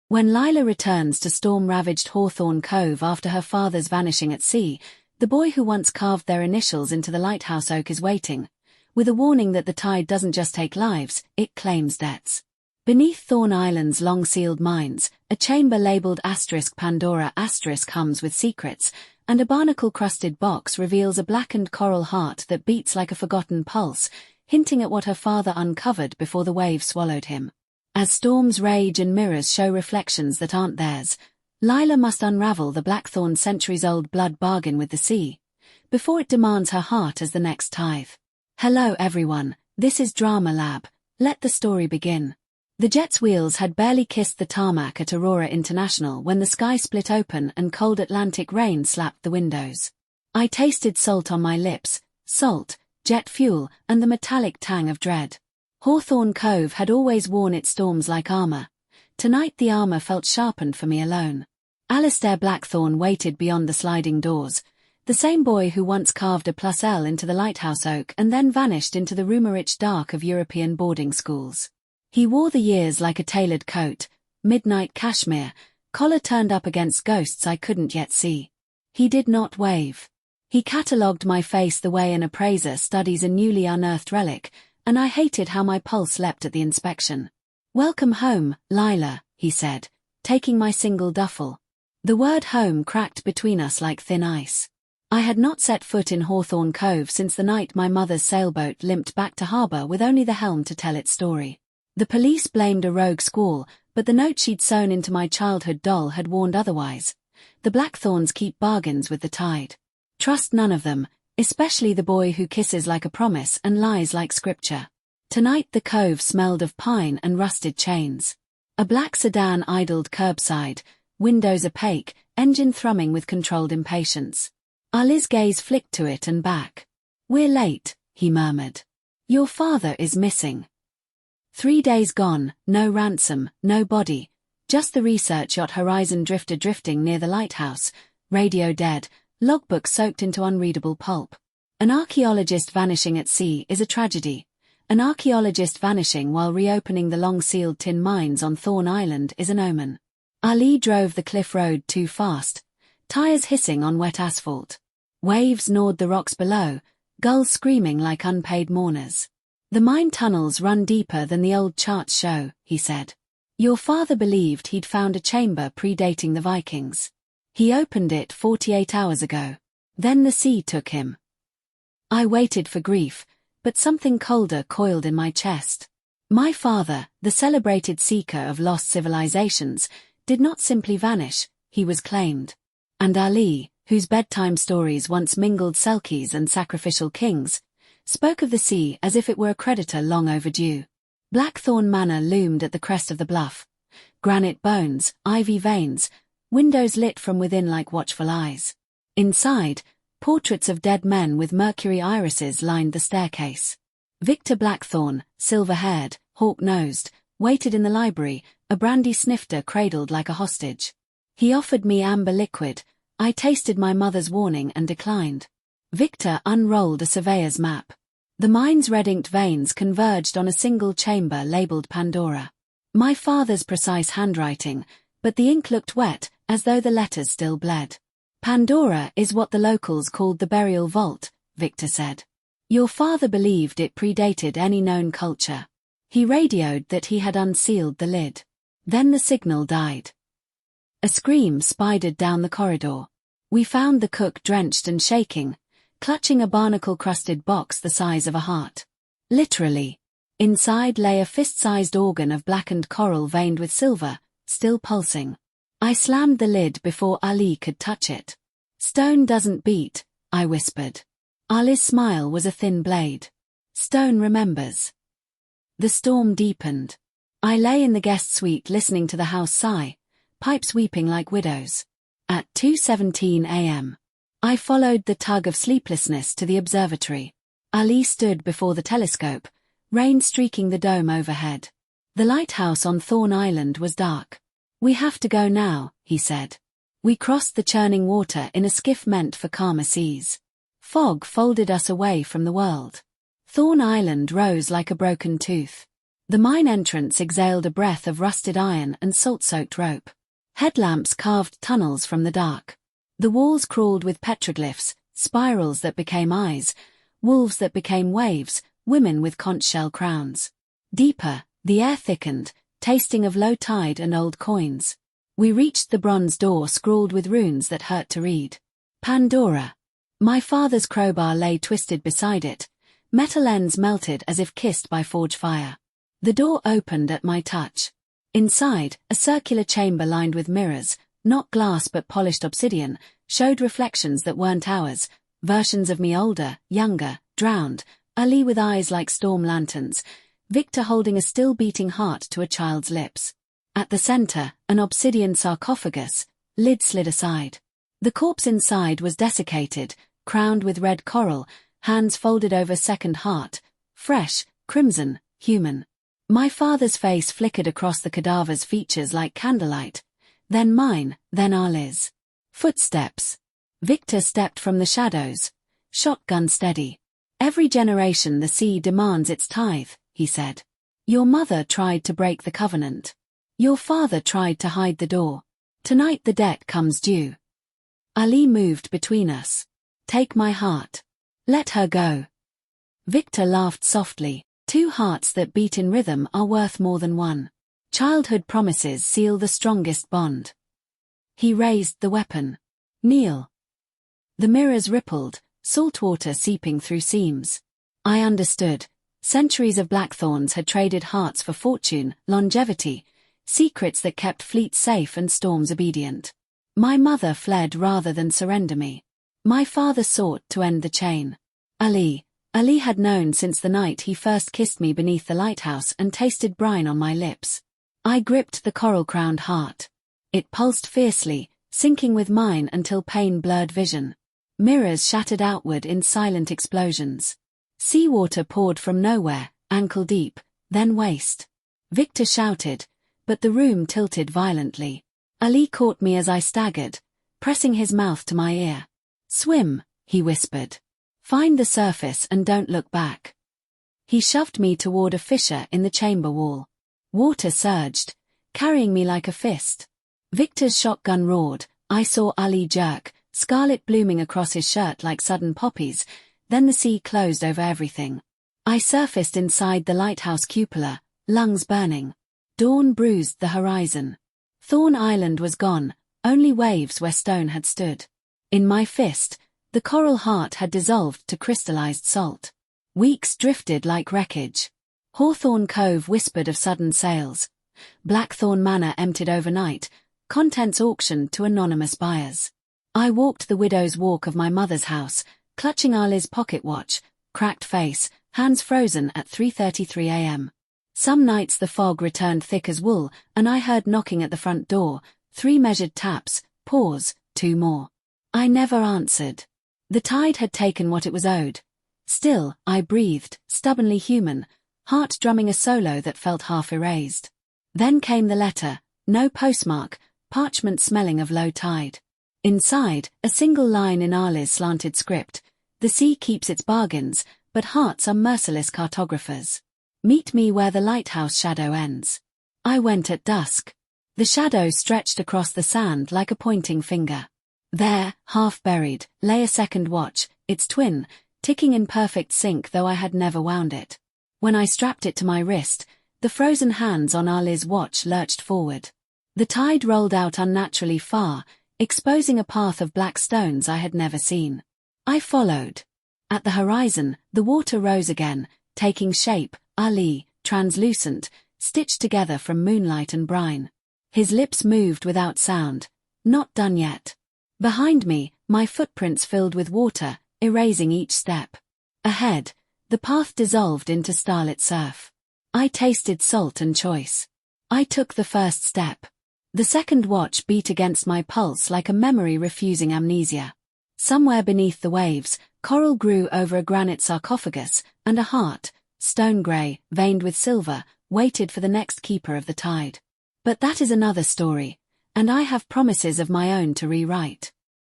When Lila returns to storm-ravaged Hawthorn Cove after her father's vanishing at sea, the boy who once carved their initials into the lighthouse oak is waiting, with a warning that the tide doesn't just take lives, it claims debts. Beneath Thorn Island's long-sealed mines, a chamber labeled *Pandora* hums with secrets, and a barnacle-crusted box reveals a blackened coral heart that beats like a forgotten pulse, hinting at what her father uncovered before the wave swallowed him. As storms rage and mirrors show reflections that aren't theirs, Lila must unravel the Blackthorn's centuries-old blood bargain with the sea, before it demands her heart as the next tithe. Hello everyone, this is Drama Lab, let the story begin. The jet's wheels had barely kissed the tarmac at Aurora International when the sky split open and cold Atlantic rain slapped the windows. I tasted salt on my lips, salt, jet fuel, and the metallic tang of dread. Hawthorn Cove had always worn its storms like armor. Tonight the armor felt sharpened for me alone. Alistair Blackthorn waited beyond the sliding doors, the same boy who once carved a +L into the lighthouse oak and then vanished into the rumor-rich dark of European boarding schools. He wore the years like a tailored coat, midnight cashmere, collar turned up against ghosts I couldn't yet see. He did not wave. He catalogued my face the way an appraiser studies a newly unearthed relic, and I hated how my pulse leapt at the inspection. "Welcome home, Lila," he said, taking my single duffel. The word home cracked between us like thin ice. I had not set foot in Hawthorn Cove since the night my mother's sailboat limped back to harbour with only the helm to tell its story. The police blamed a rogue squall, but the note she'd sewn into my childhood doll had warned otherwise. The Blackthorns keep bargains with the tide. Trust none of them, especially the boy who kisses like a promise and lies like scripture. Tonight the cove smelled of pine and rusted chains. A black sedan idled curbside, windows opaque, engine thrumming with controlled impatience. Ali's gaze flicked to it and back. "We're late," he murmured. "Your father is missing." 3 days gone, no ransom, no body, just the research yacht Horizon Drifter drifting near the lighthouse, radio dead, logbook soaked into unreadable pulp. An archaeologist vanishing at sea is a tragedy. An archaeologist vanishing while reopening the long-sealed tin mines on Thorn Island is an omen. Ali drove the cliff road too fast, tires hissing on wet asphalt. Waves gnawed the rocks below, gulls screaming like unpaid mourners. "The mine tunnels run deeper than the old charts show," he said. "Your father believed he'd found a chamber predating the Vikings. He opened it 48 hours ago. Then the sea took him." I waited for grief, but something colder coiled in my chest. My father, the celebrated seeker of lost civilizations, did not simply vanish, he was claimed. And Ali, whose bedtime stories once mingled selkies and sacrificial kings, spoke of the sea as if it were a creditor long overdue. Blackthorn Manor loomed at the crest of the bluff. Granite bones, ivy veins, windows lit from within like watchful eyes. Inside, portraits of dead men with mercury irises lined the staircase. Victor Blackthorn, silver-haired, hawk-nosed, waited in the library, a brandy snifter cradled like a hostage. He offered me amber liquid. I tasted my mother's warning and declined. Victor unrolled a surveyor's map. The mine's red-inked veins converged on a single chamber labeled Pandora. My father's precise handwriting, but the ink looked wet, as though the letters still bled. "Pandora is what the locals called the burial vault," Victor said. "Your father believed it predated any known culture. He radioed that he had unsealed the lid. Then the signal died." A scream spidered down the corridor. We found the cook drenched and shaking, clutching a barnacle-crusted box the size of a heart. Literally. Inside lay a fist-sized organ of blackened coral veined with silver, still pulsing. I slammed the lid before Ali could touch it. "Stone doesn't beat," I whispered. Ali's smile was a thin blade. "Stone remembers." The storm deepened. I lay in the guest suite listening to the house sigh, pipes weeping like widows. At 2:17 a.m. I followed the tug of sleeplessness to the observatory. Ali stood before the telescope, rain streaking the dome overhead. The lighthouse on Thorn Island was dark. "We have to go now," he said. We crossed the churning water in a skiff meant for calmer seas. Fog folded us away from the world. Thorn Island rose like a broken tooth. The mine entrance exhaled a breath of rusted iron and salt-soaked rope. Headlamps carved tunnels from the dark. The walls crawled with petroglyphs, spirals that became eyes, wolves that became waves, women with conch shell crowns. Deeper, the air thickened, tasting of low tide and old coins. We reached the bronze door scrawled with runes that hurt to read. Pandora. My father's crowbar lay twisted beside it, metal ends melted as if kissed by forge fire. The door opened at my touch. Inside, a circular chamber lined with mirrors, not glass but polished obsidian, showed reflections that weren't ours, versions of me older, younger, drowned, Ali with eyes like storm lanterns, Victor holding a still-beating heart to a child's lips. At the center, an obsidian sarcophagus, lid slid aside. The corpse inside was desiccated, crowned with red coral, hands folded over second heart, fresh, crimson, human. My father's face flickered across the cadaver's features like candlelight. Then mine, then Ali's. Footsteps. Victor stepped from the shadows, shotgun steady. Every generation the sea demands its tithe, he said. Your mother tried to break the covenant. Your father tried to hide the door. Tonight the debt comes due. Ali moved between us. Take my heart. Let her go. Victor laughed softly. 2 hearts that beat in rhythm are worth more than 1. Childhood promises seal the strongest bond. He raised the weapon. Kneel. The mirrors rippled, salt water seeping through seams. I understood. Centuries of blackthorns had traded hearts for fortune, longevity, secrets that kept fleets safe and storms obedient. My mother fled rather than surrender me. My father sought to end the chain. Ali had known since the night he first kissed me beneath the lighthouse and tasted brine on my lips. I gripped the coral-crowned heart. It pulsed fiercely, sinking with mine until pain blurred vision. Mirrors shattered outward in silent explosions. Seawater poured from nowhere, ankle deep, then waist. Victor shouted, but the room tilted violently. Ali caught me as I staggered, pressing his mouth to my ear. Swim, he whispered. Find the surface and don't look back. He shoved me toward a fissure in the chamber wall. Water surged, carrying me like a fist. Victor's shotgun roared. I saw Ali jerk, scarlet blooming across his shirt like sudden poppies, then the sea closed over everything. I surfaced inside the lighthouse cupola, lungs burning. Dawn bruised the horizon. Thorn Island was gone, only waves where stone had stood. In my fist, the coral heart had dissolved to crystallized salt. Weeks drifted like wreckage. Hawthorn Cove whispered of sudden sales. Blackthorn Manor emptied overnight, contents auctioned to anonymous buyers. I walked the widow's walk of my mother's house, clutching Ali's pocket watch, cracked face, hands frozen at 3:33 a.m. Some nights the fog returned thick as wool, and I heard knocking at the front door, 3 measured taps, pause, 2 more. I never answered. The tide had taken what it was owed. Still, I breathed, stubbornly human, heart drumming a solo that felt half erased. Then came the letter, no postmark, parchment smelling of low tide. Inside, a single line in Ali's slanted script. The sea keeps its bargains, but hearts are merciless cartographers. Meet me where the lighthouse shadow ends. I went at dusk. The shadow stretched across the sand like a pointing finger. There, half buried, lay a second watch, its twin, ticking in perfect sync though I had never wound it. When I strapped it to my wrist, the frozen hands on Ali's watch lurched forward. The tide rolled out unnaturally far, exposing a path of black stones I had never seen. I followed. At the horizon, the water rose again, taking shape, Ali, translucent, stitched together from moonlight and brine. His lips moved without sound. Not done yet. Behind me, my footprints filled with water, erasing each step. Ahead, the path dissolved into starlit surf. I tasted salt and choice. I took the first step. The second watch beat against my pulse like a memory refusing amnesia. Somewhere beneath the waves, coral grew over a granite sarcophagus, and a heart, stone grey, veined with silver, waited for the next keeper of the tide. But that is another story, and I have promises of my own to rewrite.